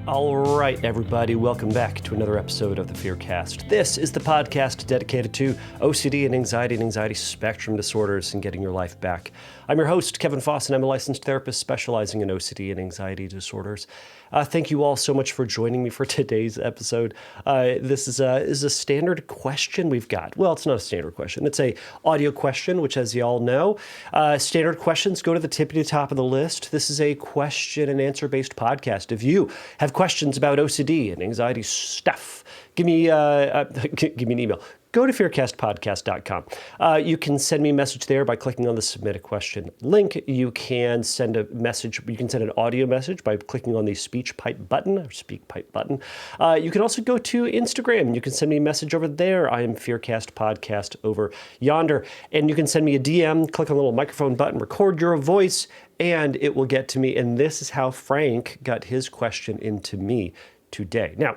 All right, everybody, welcome back to another episode of the Fearcast. This is the podcast dedicated to OCD and anxiety spectrum disorders and getting your life back. I'm your host, Kevin Foss, and I'm a licensed therapist specializing in OCD and anxiety disorders. Thank you all so much for joining me for today's episode. This is a standard question we've got. Well, it's not a standard question. It's a audio question, which, as you all know, standard questions go to the tippity top of the list. This is a question and answer based podcast. If you have questions about OCD and anxiety stuff, give me an email. Go to fearcastpodcast.com. You can send me a message there by clicking on the submit a question link. You can send a message. You can send an audio message by clicking on the speech pipe button or speak pipe button. You can also go to Instagram. You can send me a message over there. I am Fearcast Podcast over yonder. And you can send me a DM, click on the little microphone button, record your voice, and it will get to me. And this is how Frank got his question into me today. Now,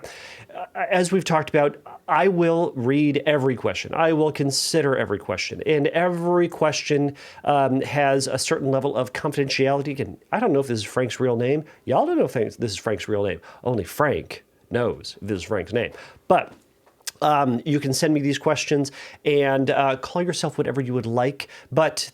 as we've talked about, I will read every question. I will consider every question. And every question has a certain level of confidentiality. And I don't know if this is Frank's real name. Y'all don't know if this is Frank's real name. Only Frank knows if this is Frank's name. But you can send me these questions and call yourself whatever you would like. But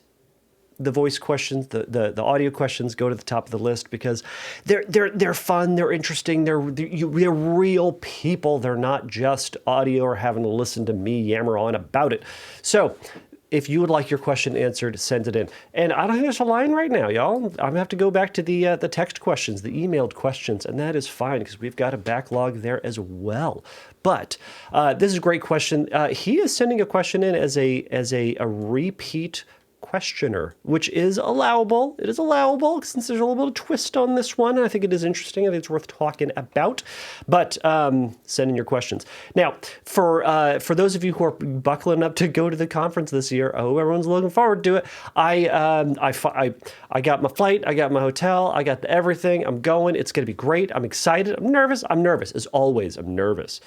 the voice questions, the audio questions go to the top of the list because they're fun, they're interesting, they're real people. They're not just audio or having to listen to me yammer on about it. So if you would like your question answered, send it in. And I don't think there's a line right now, y'all. I'm gonna have to go back to the text questions, the emailed questions, and that is fine because we've got a backlog there as well. But this is a great question. He is sending a question in as a repeat questioner, which is allowable. It is allowable since there's a little bit of twist on this one. And I think it is interesting. I think it's worth talking about. But send in your questions. Now, for those of you who are buckling up to go to the conference this year, I hope everyone's looking forward to it. I got my flight. I got my hotel. I got everything. I'm going. It's going to be great. I'm excited. I'm nervous. As always, I'm nervous.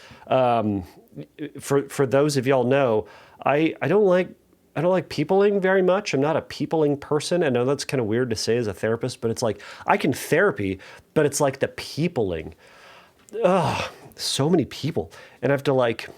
For those of y'all know, I don't like peopling very much. I'm not a peopling person. I know that's kind of weird to say as a therapist, but it's like I can therapy, but it's like the peopling. Ugh, so many people. And I have to like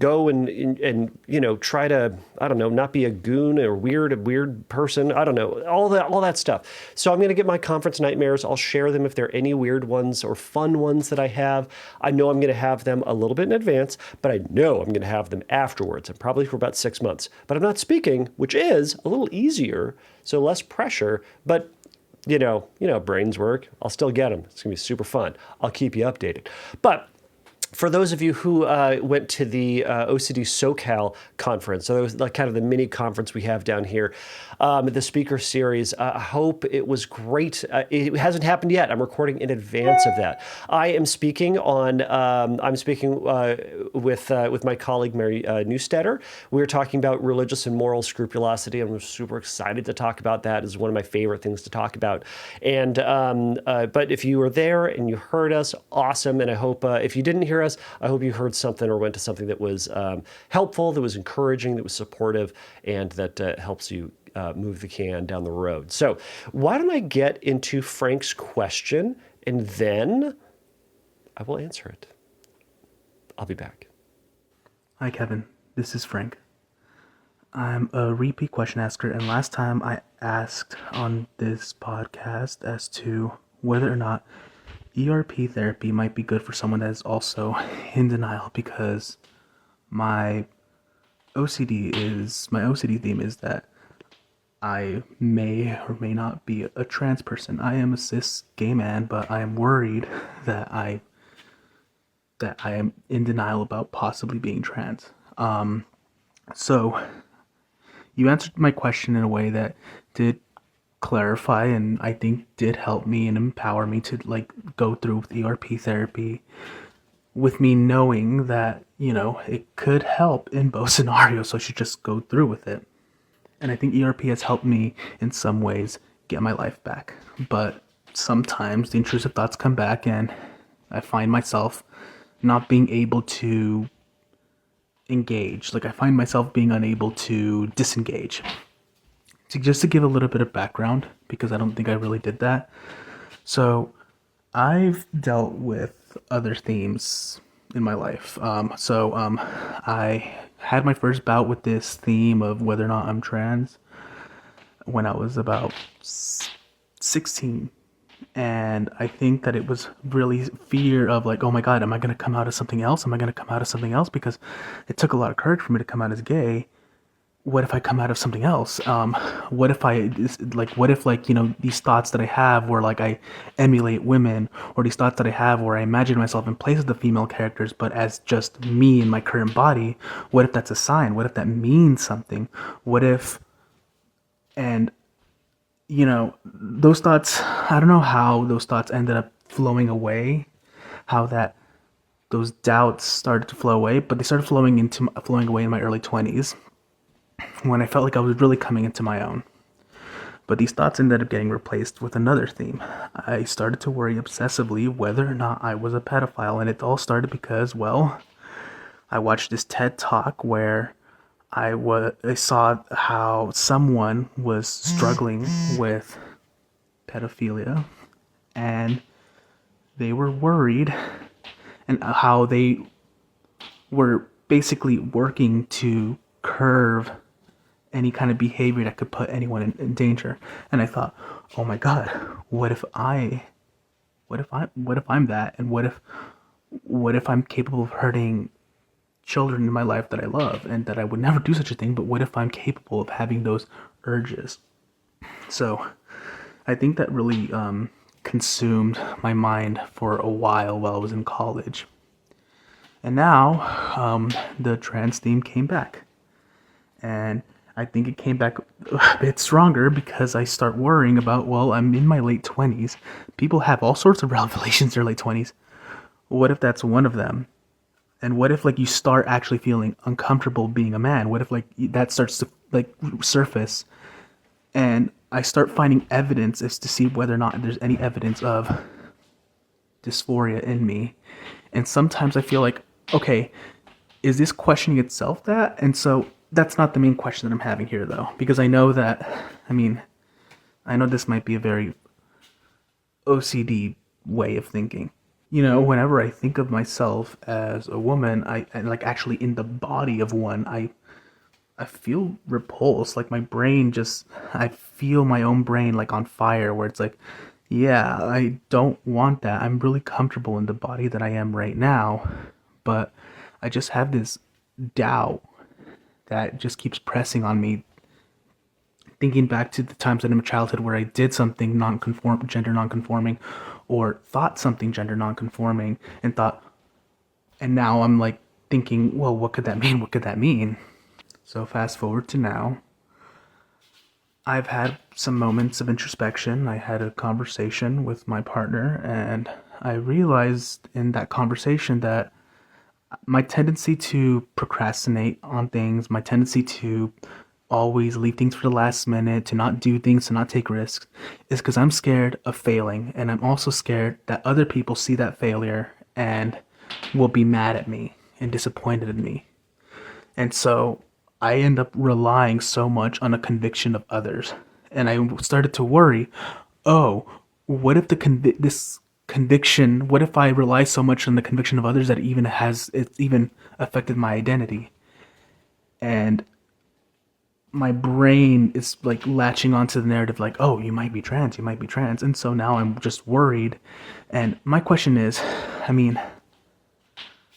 go and try to, I don't know, not be a goon or a weird person. I don't know, all that stuff. So I'm going to get my conference nightmares. I'll share them if there are any weird ones or fun ones that I have. I know I'm going to have them a little bit in advance, but I know I'm going to have them afterwards, and probably for about 6 months. But I'm not speaking, which is a little easier, so less pressure, but you know, brains work. I'll still get them. It's going to be super fun. I'll keep you updated. But for those of you who went to the OCD SoCal conference, so it was like kind of the mini conference we have down here, the speaker series, I hope it was great. It hasn't happened yet. I'm recording in advance of that. I am speaking on. I'm speaking with my colleague Mary Neustetter. We're talking about religious and moral scrupulosity. I'm super excited to talk about that. It's one of my favorite things to talk about. And but if you were there and you heard us, awesome. And I hope if you didn't hear us, I hope you heard something or went to something that was helpful, that was encouraging, that was supportive, and that helps you move the can down the road. So why don't I get into Frank's question, and then I will answer it. I'll be back. Hi, Kevin. This is Frank. I'm a repeat question asker, and last time I asked on this podcast as to whether or not ERP therapy might be good for someone that is also in denial, because my OCD theme is that I may or may not be a trans person. I am a cis gay man, but I am worried that I am in denial about possibly being trans. So you answered my question in a way that did clarify and I think did help me and empower me to go through with ERP therapy, with me knowing that, it could help in both scenarios, so I should just go through with it. And I think ERP has helped me in some ways get my life back. But sometimes the intrusive thoughts come back and I find myself not being able to engage. I find myself being unable to disengage. Just to give a little bit of background, because I don't think I really did that. So I've dealt with other themes in my life. I had my first bout with this theme of whether or not I'm trans when I was about 16. And I think that it was really fear of like, oh my God, am I going to come out as something else? Am I going to come out as something else? Because it took a lot of courage for me to come out as gay. What if I come out of something else? What if these thoughts that I have where like I emulate women, or these thoughts that I have where I imagine myself in place of the female characters, but as just me in my current body, what if that's a sign? What if that means something? What if, and those thoughts, I don't know how those thoughts ended up flowing away, how that those doubts started to flow away, but they started flowing away in my early 20s when I felt like I was really coming into my own. But these thoughts ended up getting replaced with another theme. I started to worry obsessively whether or not I was a pedophile, and it all started because, well, I watched this TED Talk where I saw how someone was struggling with pedophilia, and they were worried, and how they were basically working to curb any kind of behavior that could put anyone in danger. And I thought, oh my God, what if I'm that, and what if I'm capable of hurting children in my life that I love, and that I would never do such a thing, but what if I'm capable of having those urges? So I think that really consumed my mind for a while I was in college. And now the trans theme came back. And I think it came back a bit stronger because I start worrying about, well, I'm in my late 20s. People have all sorts of revelations in their late 20s. What if that's one of them? And what if like you start actually feeling uncomfortable being a man? What if like that starts to like surface, and I start finding evidence as to see whether or not there's any evidence of dysphoria in me. And sometimes I feel like, okay, is this questioning itself that? And so that's not the main question that I'm having here though, because I know this might be a very OCD way of thinking. Whenever I think of myself as a woman, I like actually in the body of one, I feel repulsed. Like my brain I feel my own brain like on fire, where it's like, yeah, I don't want that. I'm really comfortable in the body that I am right now, but I just have this doubt that just keeps pressing on me. Thinking back to the times in my childhood where I did something gender non-conforming, or thought something gender non-conforming, and now I'm like thinking, well, what could that mean? What could that mean? So fast forward to now. I've had some moments of introspection. I had a conversation with my partner, and I realized in that conversation that my tendency to procrastinate on things, my tendency to always leave things for the last minute, to not do things, to not take risks, is because I'm scared of failing. And I'm also scared that other people see that failure and will be mad at me and disappointed in me. And so I end up relying so much on a conviction of others. And I started to worry, oh, what if this conviction, what if I rely so much on the conviction of others that it's even affected my identity? And my brain is like latching onto the narrative like, oh, you might be trans. And so now I'm just worried. And my question is,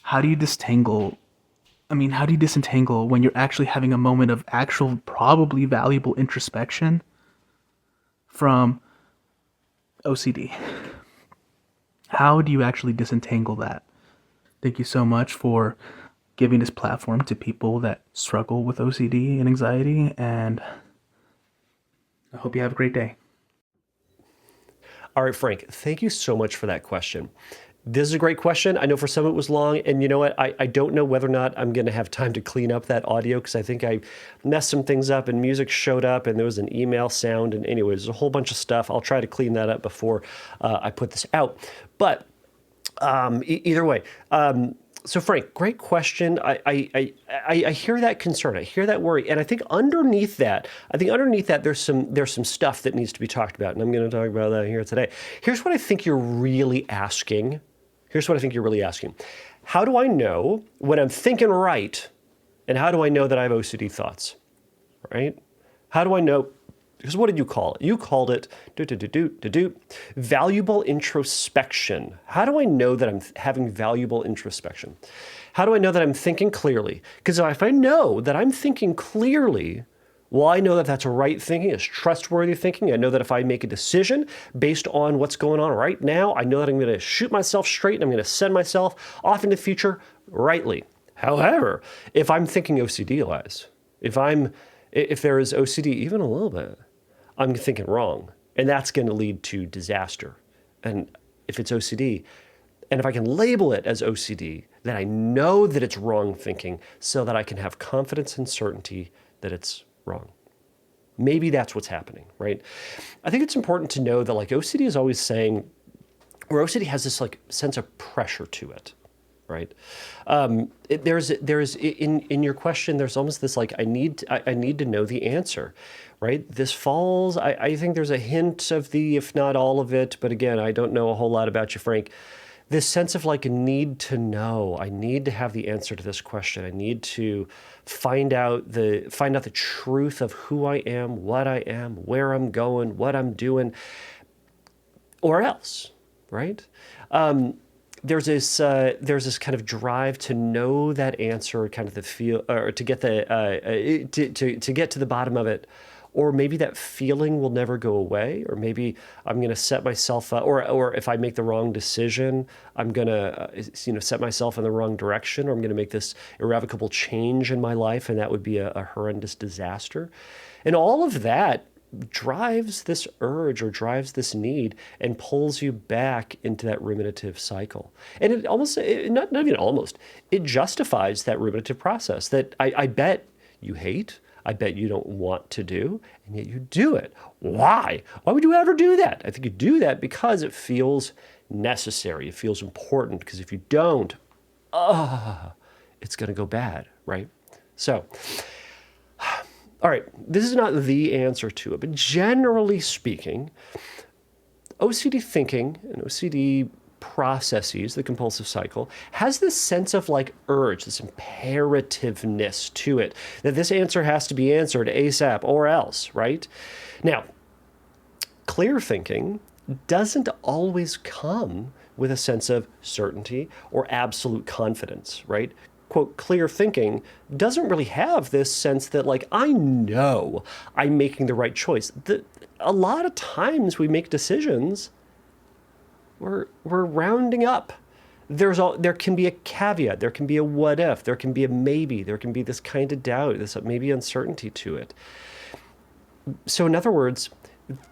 how do you disentangle when you're actually having a moment of actual, probably valuable introspection from OCD? How do you actually disentangle that? Thank you so much for giving this platform to people that struggle with OCD and anxiety, and I hope you have a great day. All right, Frank, thank you so much for that question. This is a great question. I know for some it was long, and you know what? I don't know whether or not I'm going to have time to clean up that audio, because I think I messed some things up, and music showed up, and there was an email sound, and anyways, there's a whole bunch of stuff. I'll try to clean that up before I put this out. But either way, So Frank, great question. I hear that concern. I hear that worry, and I think underneath that, there's some stuff that needs to be talked about, and I'm going to talk about that here today. Here's what I think you're really asking. How do I know when I'm thinking right, and how do I know that I have OCD thoughts? Right? How do I know? Because what did you call it? You called it valuable introspection. How do I know that I'm having valuable introspection? How do I know that I'm thinking clearly? Because if I know that I'm thinking clearly, well, I know that that's right thinking, it's trustworthy thinking. I know that if I make a decision based on what's going on right now, I know that I'm going to shoot myself straight and I'm going to send myself off into the future rightly. However, if I'm thinking OCD-wise, if there is OCD even a little bit, I'm thinking wrong, and that's going to lead to disaster. And if it's OCD, and if I can label it as OCD, then I know that it's wrong thinking so that I can have confidence and certainty that it's wrong. Maybe that's what's happening, right? I think it's important to know that like OCD is always saying, or OCD has this like sense of pressure to it, right? There's in your question, there's almost this like I need to know the answer, right? This falls. I think there's a hint of the, if not all of it, but again, I don't know a whole lot about you, Frank. This sense of like a need to know. I need to have the answer to this question. I need to find out the truth of who I am, where I'm going, what I'm doing, or else, right? There's this kind of drive to know that answer, kind of the feel, or to get to get to the bottom of it, or maybe that feeling will never go away, or maybe I'm going to set myself up, or if I make the wrong decision, I'm going to set myself in the wrong direction, or I'm going to make this irrevocable change in my life, and that would be a horrendous disaster, and all of that drives this urge or drives this need and pulls you back into that ruminative cycle. And it almost, not even almost, it justifies that ruminative process that I bet you hate, I bet you don't want to do, and yet you do it. Why? Why would you ever do that? I think you do that because it feels necessary. It feels important, because if you don't, it's going to go bad, right? So, all right, this is not the answer to it, but generally speaking, OCD thinking and OCD processes, the compulsive cycle, has this sense of like urge, this imperativeness to it, that this answer has to be answered ASAP or else, right? Now, clear thinking doesn't always come with a sense of certainty or absolute confidence, right? Quote, clear thinking doesn't really have this sense that like, I know I'm making the right choice. A lot of times we make decisions, we're rounding up. There can be a caveat, there can be a what if, there can be a maybe, there can be this kind of doubt, this maybe uncertainty to it. So in other words,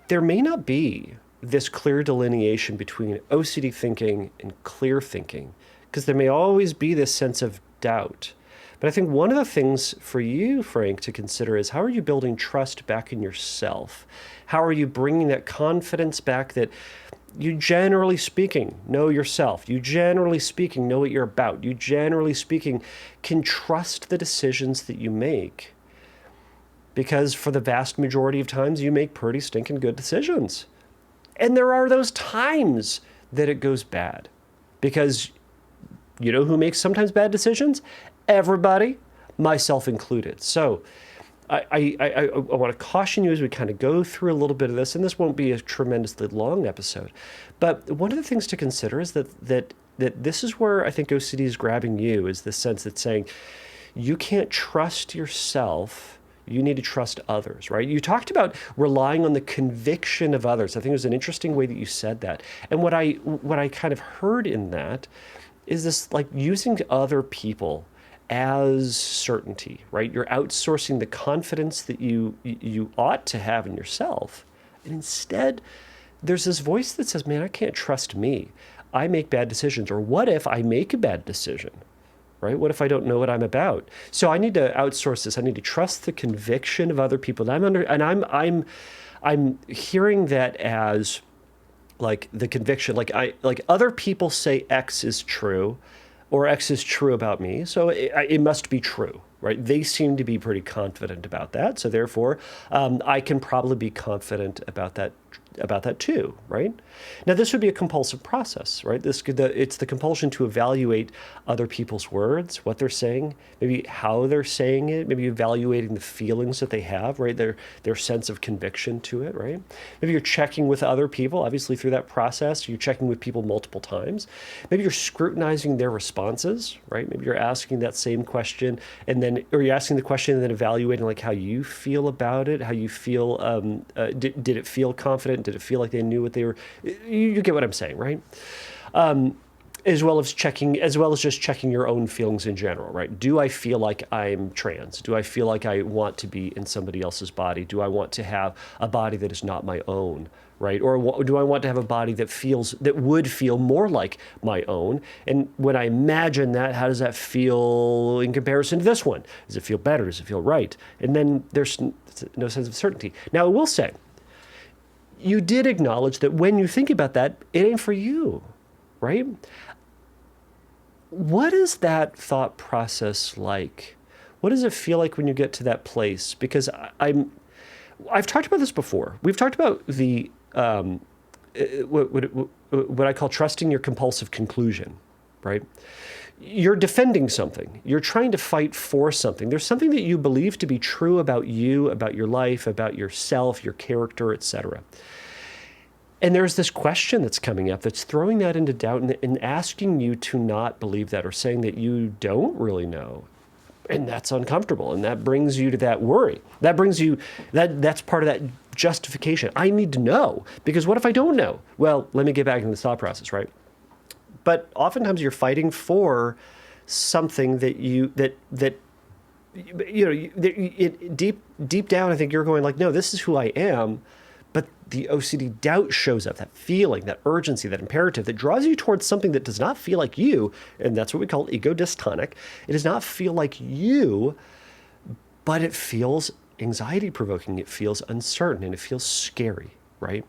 there may not be this clear delineation between OCD thinking and clear thinking, because there may always be this sense of doubt. But I think one of the things for you, Frank, to consider is how are you building trust back in yourself? How are you bringing that confidence back that you generally speaking know yourself. You generally speaking know what you're about. You generally speaking can trust the decisions that you make. Because for the vast majority of times you make pretty stinking good decisions. And there are those times that it goes bad. Because you know who makes sometimes bad decisions? Everybody, myself included. So I want to caution you as we kind of go through a little bit of this, and this won't be a tremendously long episode, but one of the things to consider is that this is where I think OCD is grabbing you, is the sense that saying you can't trust yourself, you need to trust others, right? You talked about relying on the conviction of others. I think it was an interesting way that you said that. And what I kind of heard in that is this like using other people as certainty, right? You're outsourcing the confidence that you ought to have in yourself. And instead, there's this voice that says, man, I can't trust me. I make bad decisions. Or what if I make a bad decision, right? What if I don't know what I'm about? So I need to outsource this. I need to trust the conviction of other people. And I'm hearing that as like the conviction, like other people say X is true. or X is true about me, so it must be true, right? They seem to be pretty confident about that, so therefore, I can probably be confident about that too, right? Now, this would be a compulsive process, right? It's the compulsion to evaluate other people's words, what they're saying, maybe how they're saying it, maybe evaluating the feelings that they have, right? Their sense of conviction to it, right? Maybe you're checking with other people, obviously through that process, you're checking with people multiple times. Maybe you're scrutinizing their responses, right? Maybe you're asking that same question or you're asking the question and then evaluating like how you feel about it, how you feel, did it feel confident? Did it feel like they knew what they were? You get what I'm saying, right? As well as just checking your own feelings in general, right? Do I feel like I'm trans? Do I feel like I want to be in somebody else's body? Do I want to have a body that is not my own, right? Or do I want to have a body that would feel more like my own? And when I imagine that, how does that feel in comparison to this one? Does it feel better? Does it feel right? And then there's no sense of certainty. Now, I will say, you did acknowledge that when you think about that, it ain't for you, right? What is that thought process like? What does it feel like when you get to that place? Because I've talked about this before. We've talked about the what I call trusting your compulsive conclusion, right? You're defending something. You're trying to fight for something. There's something that you believe to be true about you, about your life, about yourself, your character, etc. And there's this question that's coming up that's throwing that into doubt and asking you to not believe that or saying that you don't really know. And that's uncomfortable. And that brings you to that worry. That's part of that justification. I need to know, because what if I don't know? Well, let me get back into the thought process, right? But oftentimes you're fighting for something deep down, I think you're going like, no, this is who I am. But the OCD doubt shows up, that feeling, that urgency, that imperative that draws you towards something that does not feel like you. And that's what we call ego dystonic. It does not feel like you, but it feels anxiety provoking. It feels uncertain and it feels scary, right?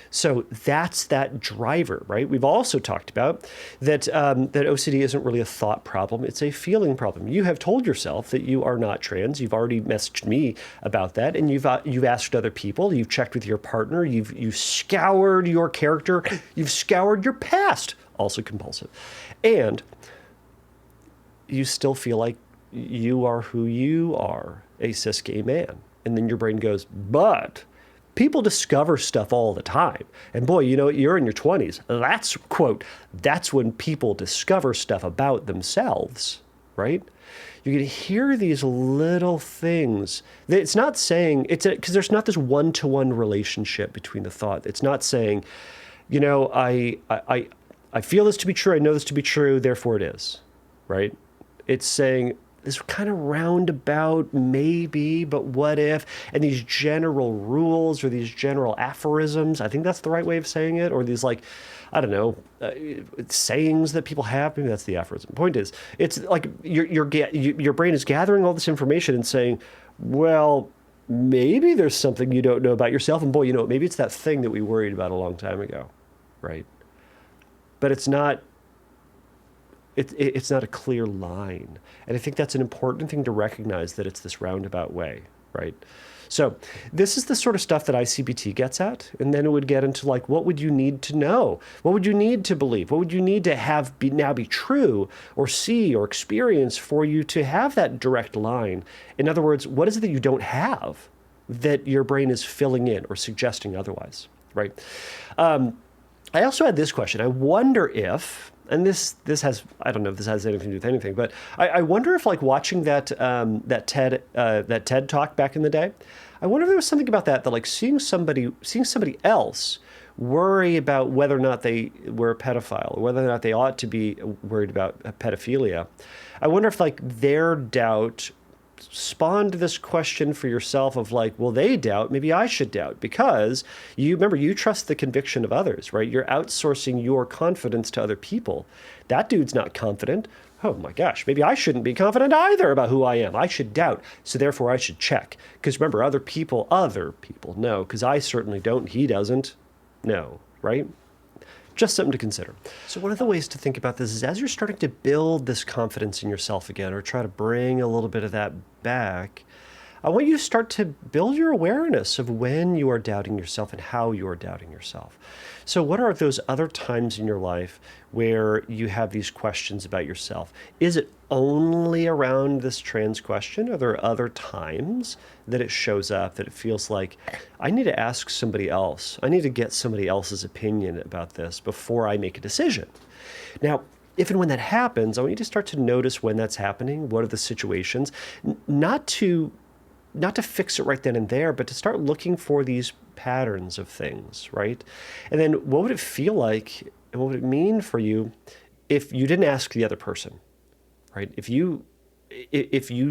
So that's that driver, right? We've also talked about that OCD isn't really a thought problem. It's a feeling problem. You have told yourself that you are not trans. You've already messaged me about that. And you've asked other people. You've checked with your partner. You've scoured your character. You've scoured your past. Also compulsive. And you still feel like you are who you are, a cis gay man. And then your brain goes, but people discover stuff all the time. And boy, you're in your 20s. That's when people discover stuff about themselves, right? You can hear these little things. It's not saying, because there's not this one-to-one relationship between the thought. It's not saying, I feel this to be true, I know this to be true, therefore it is, right? It's saying, this kind of roundabout, maybe, but what if? And these general rules or these general aphorisms, I think that's the right way of saying it, or these sayings that people have. Maybe that's the aphorism. Point is, it's like your brain is gathering all this information and saying, well, maybe there's something you don't know about yourself. And boy, maybe it's that thing that we worried about a long time ago, right? But it's not. It's not a clear line. And I think that's an important thing to recognize, that it's this roundabout way, right? So this is the sort of stuff that ICBT gets at. And then it would get into like, what would you need to know? What would you need to believe? What would you need to have now be true or see or experience for you to have that direct line? In other words, what is it that you don't have that your brain is filling in or suggesting otherwise, right? I also had this question. I wonder if, and this has, I don't know if this has anything to do with anything, but I wonder if like watching that TED talk back in the day, I wonder if there was something about that like seeing somebody else worry about whether or not they were a pedophile or whether or not they ought to be worried about pedophilia. I wonder if like their doubt spawned this question for yourself of like, well, they doubt, maybe I should doubt, because you trust the conviction of others, right? You're outsourcing your confidence to other people. That dude's not confident. Oh my gosh, maybe I shouldn't be confident either about who I am. I should doubt. So therefore I should check. Because remember, other people know, because I certainly don't. He doesn't know, right? Just something to consider. So one of the ways to think about this is as you're starting to build this confidence in yourself again, or try to bring a little bit of that back, I want you to start to build your awareness of when you are doubting yourself and how you are doubting yourself. So what are those other times in your life where you have these questions about yourself? Is it only around this trans question? Are there other times that it shows up that it feels like I need to ask somebody else? I need to get somebody else's opinion about this before I make a decision. Now, if and when that happens, I want you to start to notice when that's happening. What are the situations? Not to fix it right then and there, but to start looking for these patterns of things, right? And then what would it feel like and what would it mean for you if you didn't ask the other person, right? If you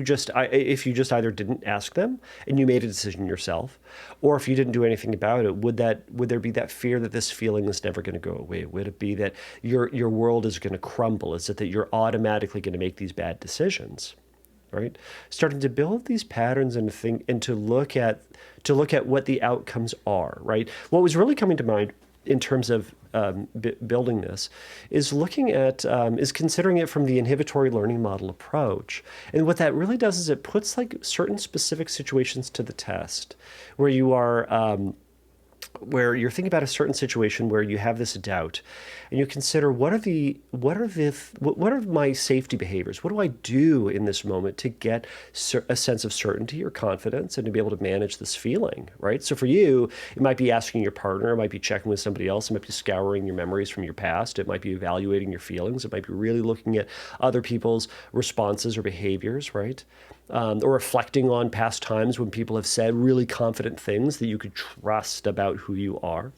just either didn't ask them and you made a decision yourself, or if you didn't do anything about it, would there be that fear that this feeling is never going to go away? Would it be that your world is going to crumble? Is it that you're automatically going to make these bad decisions? Right? Starting to build these patterns and to look at what the outcomes are, right? What was really coming to mind in terms of building this is looking at is considering it from the inhibitory learning model approach. And what that really does is it puts like certain specific situations to the test where you are where you're thinking about a certain situation where you have this doubt, and you consider what are my safety behaviors? What do I do in this moment to get a sense of certainty or confidence and to be able to manage this feeling, right? So for you, it might be asking your partner, it might be checking with somebody else, it might be scouring your memories from your past, it might be evaluating your feelings, it might be really looking at other people's responses or behaviors, right? Or reflecting on past times when people have said really confident things that you could trust about who you are.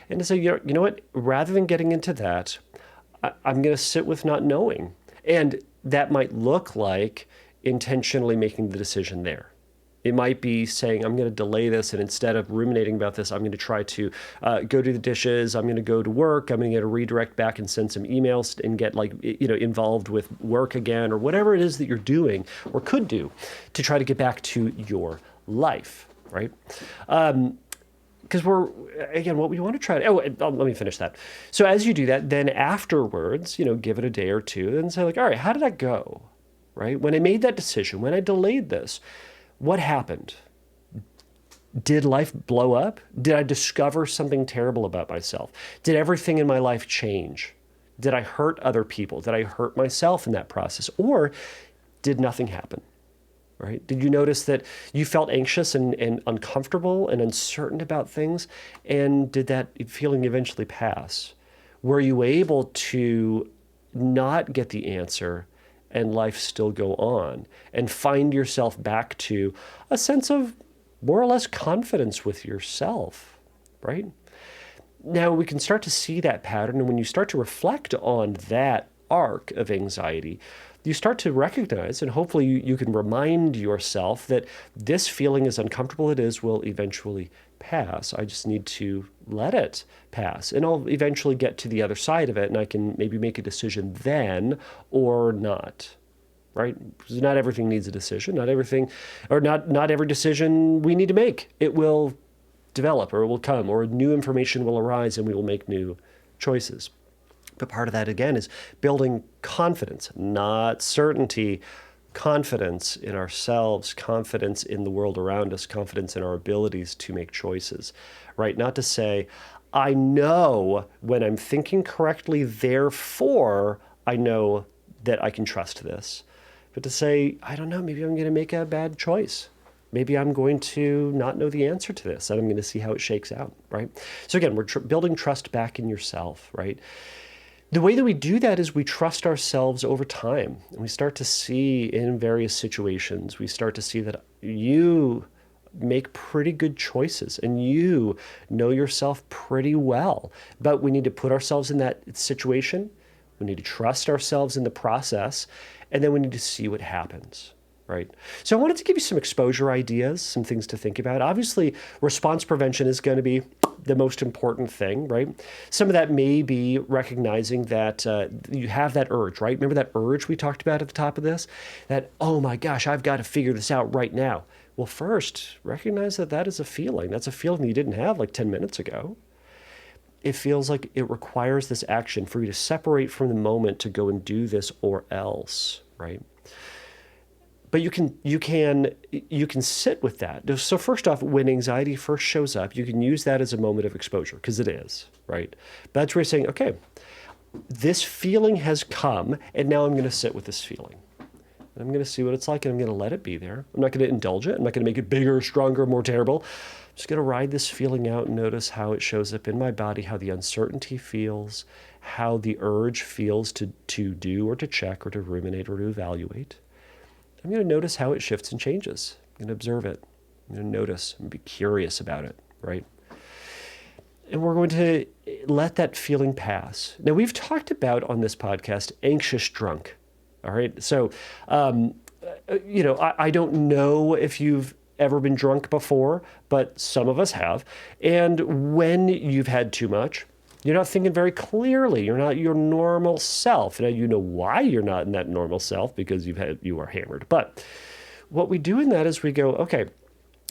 And to say, you know what, rather than getting into that, I'm going to sit with not knowing. And that might look like intentionally making the decision there. It might be saying, I'm going to delay this, and instead of ruminating about this, I'm going to try to go do the dishes, I'm going to go to work, I'm going to get a redirect back and send some emails and get involved with work again, or whatever it is that you're doing or could do to try to get back to your life, right? Because what we want to try to, let me finish that. So as you do that, then afterwards, give it a day or two and say all right, how did that go, right? When I made that decision, when I delayed this, what happened? Did life blow up? Did I discover something terrible about myself? Did everything in my life change? Did I hurt other people? Did I hurt myself in that process? Or did nothing happen? Right? Did you notice that you felt anxious and uncomfortable and uncertain about things? And did that feeling eventually pass? Were you able to not get the answer and life still go on and find yourself back to a sense of more or less confidence with yourself, right? Now we can start to see that pattern, and when you start to reflect on that arc of anxiety, you start to recognize, and hopefully you can remind yourself that this feeling, as uncomfortable it is, will eventually pass. I just need to let it pass, and I'll eventually get to the other side of it, and I can maybe make a decision then or not, right? Because not everything needs a decision. Not every decision we need to make. It will develop, or it will come, or new information will arise, and we will make new choices. But part of that, again, is building confidence, not certainty, confidence in ourselves, confidence in the world around us, confidence in our abilities to make choices, right? Not to say, I know when I'm thinking correctly, therefore I know that I can trust this. But to say, I don't know, maybe I'm going to make a bad choice. Maybe I'm going to not know the answer to this, and I'm going to see how it shakes out, right? So again, we're building trust back in yourself, right? The way that we do that is we trust ourselves over time. And we start to see in various situations, we start to see that you make pretty good choices and you know yourself pretty well. But we need to put ourselves in that situation. We need to trust ourselves in the process. And then we need to see what happens. Right. So I wanted to give you some exposure ideas, some things to think about. Obviously, response prevention is going to be the most important thing, right? Some of that may be recognizing that you have that urge, right? Remember that urge we talked about at the top of this? That, oh my gosh, I've got to figure this out right now. Well, first, recognize that that is a feeling. That's a feeling you didn't have like 10 minutes ago. it feels like it requires this action for you to separate from the moment to go and do this or else, right? But you can sit with that. So first off, when anxiety first shows up, you can use that as a moment of exposure, because it is, right? But that's where you're saying, okay, this feeling has come, and now I'm going to sit with this feeling. And I'm going to see what it's like, and I'm going to let it be there. I'm not going to indulge it. I'm not going to make it bigger, stronger, more terrible. I'm just going to ride this feeling out and notice how it shows up in my body, how the uncertainty feels, how the urge feels to do or to check or to ruminate or to evaluate. I'm going to notice how it shifts and changes. I'm going to observe it. I'm going to notice and be curious about it, right? And we're going to let that feeling pass. Now, we've talked about on this podcast anxious drunk, all right? So, I don't know if you've ever been drunk before, but some of us have. And when you've had too much, you're not thinking very clearly. You're not your normal self. Now, you know why you're not in that normal self, because you are hammered. But what we do in that is we go, okay,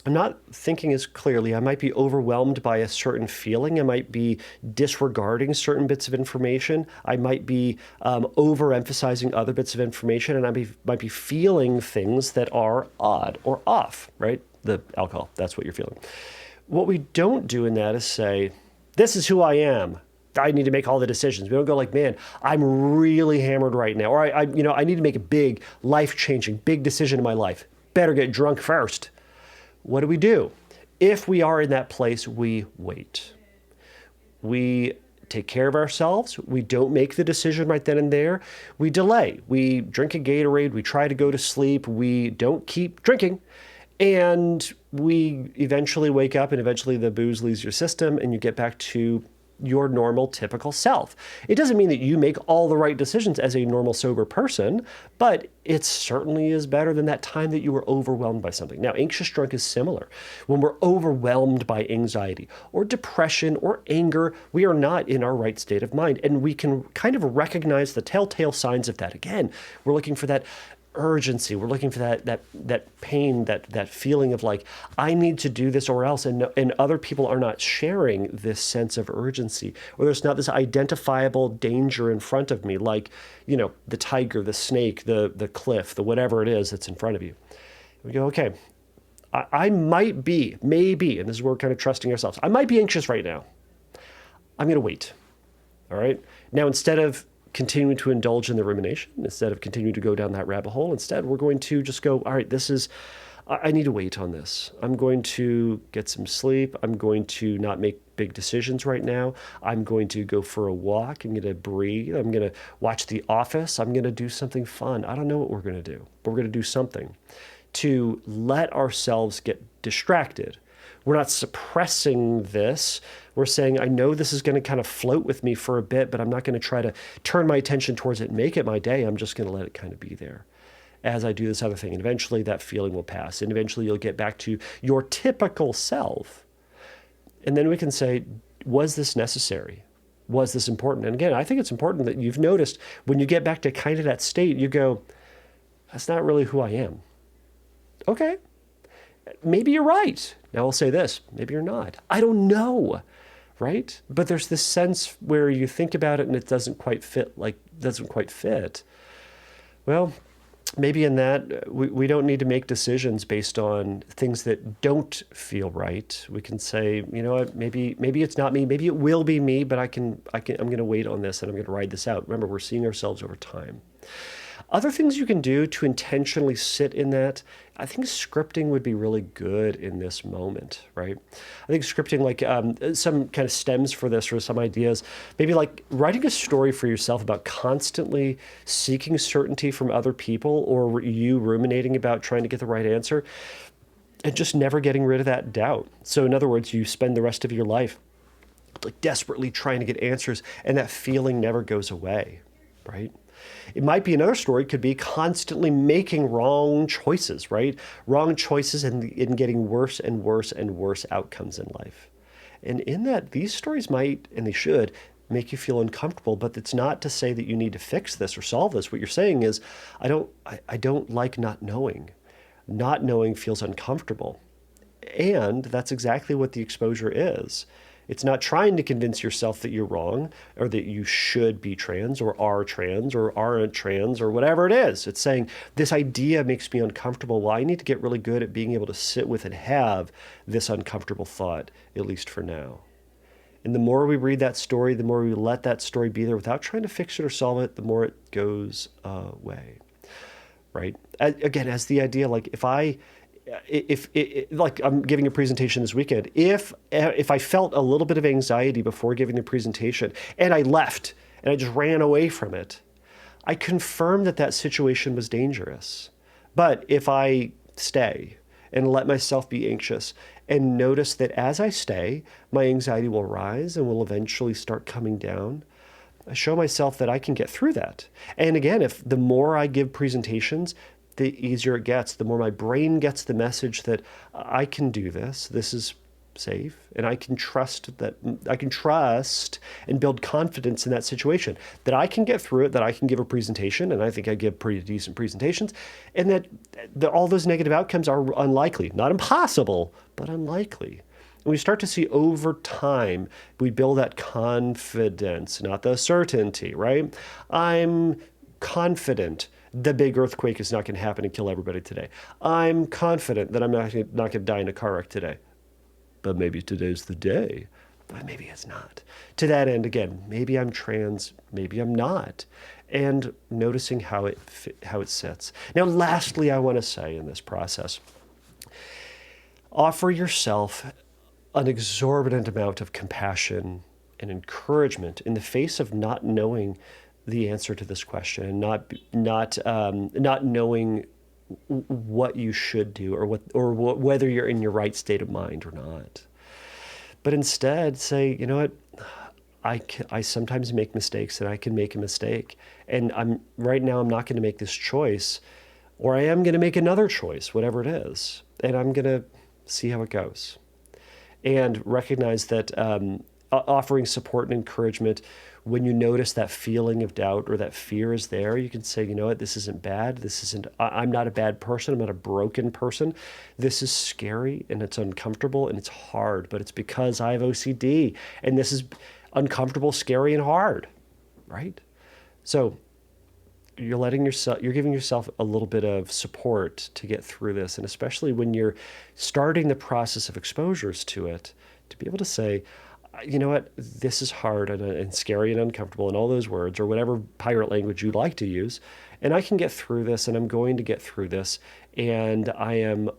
I'm not thinking as clearly. I might be overwhelmed by a certain feeling. I might be disregarding certain bits of information. I might be overemphasizing other bits of information, and might be feeling things that are odd or off, right? The alcohol, that's what you're feeling. What we don't do in that is say, this is who I am. I need to make all the decisions. We don't go like, man, I'm really hammered right now. Or I need to make a big, life-changing, big decision in my life. Better get drunk first. What do? If we are in that place, we wait. We take care of ourselves. We don't make the decision right then and there. We delay. We drink a Gatorade. We try to go to sleep. We don't keep drinking. And we eventually wake up, and eventually the booze leaves your system and you get back to your normal, typical self. It doesn't mean that you make all the right decisions as a normal, sober person, but it certainly is better than that time that you were overwhelmed by something. Now, anxious drunk is similar. When we're overwhelmed by anxiety or depression or anger, we are not in our right state of mind. And we can kind of recognize the telltale signs of that. Again, we're looking for that urgency. We're looking for that pain, that feeling of like, I need to do this or else, and other people are not sharing this sense of urgency, or there's not this identifiable danger in front of me, like, the tiger, the snake, the cliff, the whatever it is that's in front of you. We go, okay, I might be, maybe, and this is where we're kind of trusting ourselves, I might be anxious right now. I'm going to wait. All right. Now, instead of continuing to indulge in the rumination, instead of continuing to go down that rabbit hole, instead we're going to just go, all right, I need to wait on this. I'm going to get some sleep. I'm going to not make big decisions right now. I'm going to go for a walk. I'm going to breathe. I'm going to watch The Office. I'm going to do something fun. I don't know what we're going to do, but we're going to do something to let ourselves get distracted. We're not suppressing this. We're saying, I know this is going to kind of float with me for a bit, but I'm not going to try to turn my attention towards it and make it my day. I'm just going to let it kind of be there as I do this other thing. And eventually that feeling will pass. And eventually you'll get back to your typical self. And then we can say, was this necessary? Was this important? And again, I think it's important that you've noticed when you get back to kind of that state, you go, that's not really who I am. Okay. Maybe you're right. Now I'll say this, maybe you're not. I don't know, right? But there's this sense where you think about it and it doesn't quite fit. Well, maybe in that, we don't need to make decisions based on things that don't feel right. We can say, you know what, maybe it's not me, maybe it will be me, but I'm going to wait on this and I'm going to ride this out. Remember, we're seeing ourselves over time. Other things you can do to intentionally sit in that, I think scripting would be really good in this moment, right? I think scripting, like some kind of stems for this or some ideas, maybe like writing a story for yourself about constantly seeking certainty from other people or you ruminating about trying to get the right answer and just never getting rid of that doubt. So in other words, you spend the rest of your life like desperately trying to get answers and that feeling never goes away, right? It might be another story, could be constantly making wrong choices, right? Wrong choices and in getting worse and worse and worse outcomes in life. And in that, these stories might, and they should, make you feel uncomfortable, but it's not to say that you need to fix this or solve this. What you're saying is, I don't like not knowing. Not knowing feels uncomfortable. And that's exactly what the exposure is. It's not trying to convince yourself that you're wrong or that you should be trans or aren't trans or whatever it is. It's saying this idea makes me uncomfortable. Well, I need to get really good at being able to sit with and have this uncomfortable thought, at least for now. And the more we read that story, the more we let that story be there without trying to fix it or solve it, the more it goes away, right? Again, as the idea, like if like I'm giving a presentation this weekend, if I felt a little bit of anxiety before giving the presentation and I left and I just ran away from it, I confirmed that situation was dangerous. But if I stay and let myself be anxious and notice that as I stay, my anxiety will rise and will eventually start coming down, I show myself that I can get through that. And again, if the more I give presentations, the easier it gets, the more my brain gets the message that I can do this, this is safe, and I can trust and build confidence in that situation, that I can get through it, that I can give a presentation, and I think I give pretty decent presentations, and that all those negative outcomes are unlikely, not impossible, but unlikely. And we start to see over time, we build that confidence, not the certainty, right? I'm confident the big earthquake is not going to happen and kill everybody today. I'm confident that I'm not going to die in a car wreck today. But maybe today's the day, but maybe it's not. To that end, again, maybe I'm trans, maybe I'm not, and noticing how it sits. Now, lastly, I want to say in this process, offer yourself an exorbitant amount of compassion and encouragement in the face of not knowing the answer to this question and not knowing what you should do or whether you're in your right state of mind or not. But instead say, you know what, I sometimes make mistakes and I can make a mistake. And right now I'm not going to make this choice, or I am going to make another choice, whatever it is. And I'm going to see how it goes. And recognize that offering support and encouragement, when you notice that feeling of doubt or that fear is there, you can say, you know what, this isn't bad. I'm not a bad person. I'm not a broken person. This is scary and it's uncomfortable and it's hard, but it's because I have OCD and this is uncomfortable, scary, and hard, right? So you're giving yourself a little bit of support to get through this. And especially when you're starting the process of exposures to it, to be able to say, you know what, this is hard and scary and uncomfortable and all those words or whatever pirate language you'd like to use. And I can get through this and I'm going to get through this. And I'm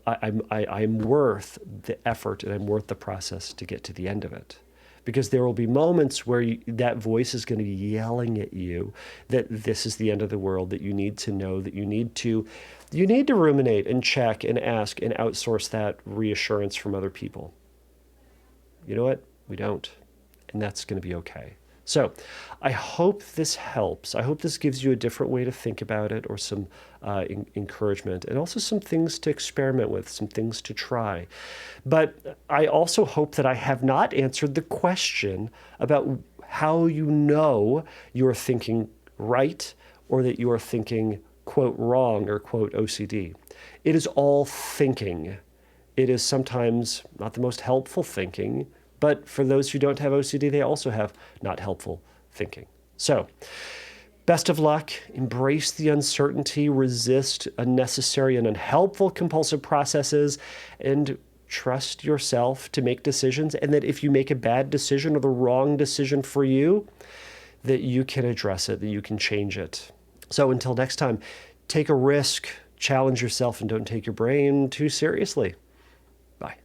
worth the effort and I'm worth the process to get to the end of it. Because there will be moments where that voice is going to be yelling at you that this is the end of the world, that you need to know, that you need to ruminate and check and ask and outsource that reassurance from other people. You know what? We don't. And that's going to be okay. So I hope this helps. I hope this gives you a different way to think about it or some encouragement and also some things to experiment with, some things to try. But I also hope that I have not answered the question about how you know you're thinking right or that you are thinking, quote, wrong or, quote, OCD. It is all thinking. It is sometimes not the most helpful thinking, but for those who don't have OCD, they also have not helpful thinking. So, best of luck. Embrace the uncertainty, resist unnecessary and unhelpful compulsive processes, and trust yourself to make decisions. And that if you make a bad decision or the wrong decision for you, that you can address it, that you can change it. So until next time, take a risk, challenge yourself, and don't take your brain too seriously. Bye.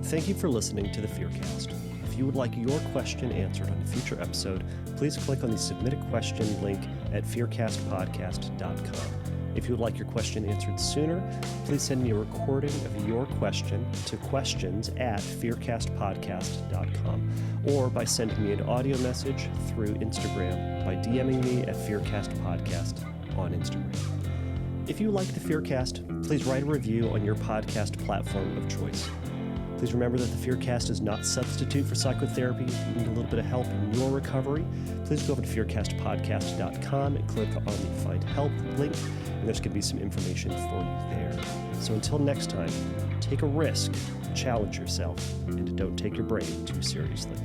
Thank you for listening to the Fearcast. If you would like your question answered on a future episode, please click on the Submit a Question link at fearcastpodcast.com. If you would like your question answered sooner, please send me a recording of your question to questions@fearcastpodcast.com or by sending me an audio message through Instagram by DMing me at fearcastpodcast on Instagram. If you like the Fearcast, please write a review on your podcast platform of choice. Please remember that the Fearcast is not a substitute for psychotherapy. If you need a little bit of help in your recovery, please go over to fearcastpodcast.com and click on the Find Help link, and there's going to be some information for you there. So until next time, take a risk, challenge yourself, and don't take your brain too seriously.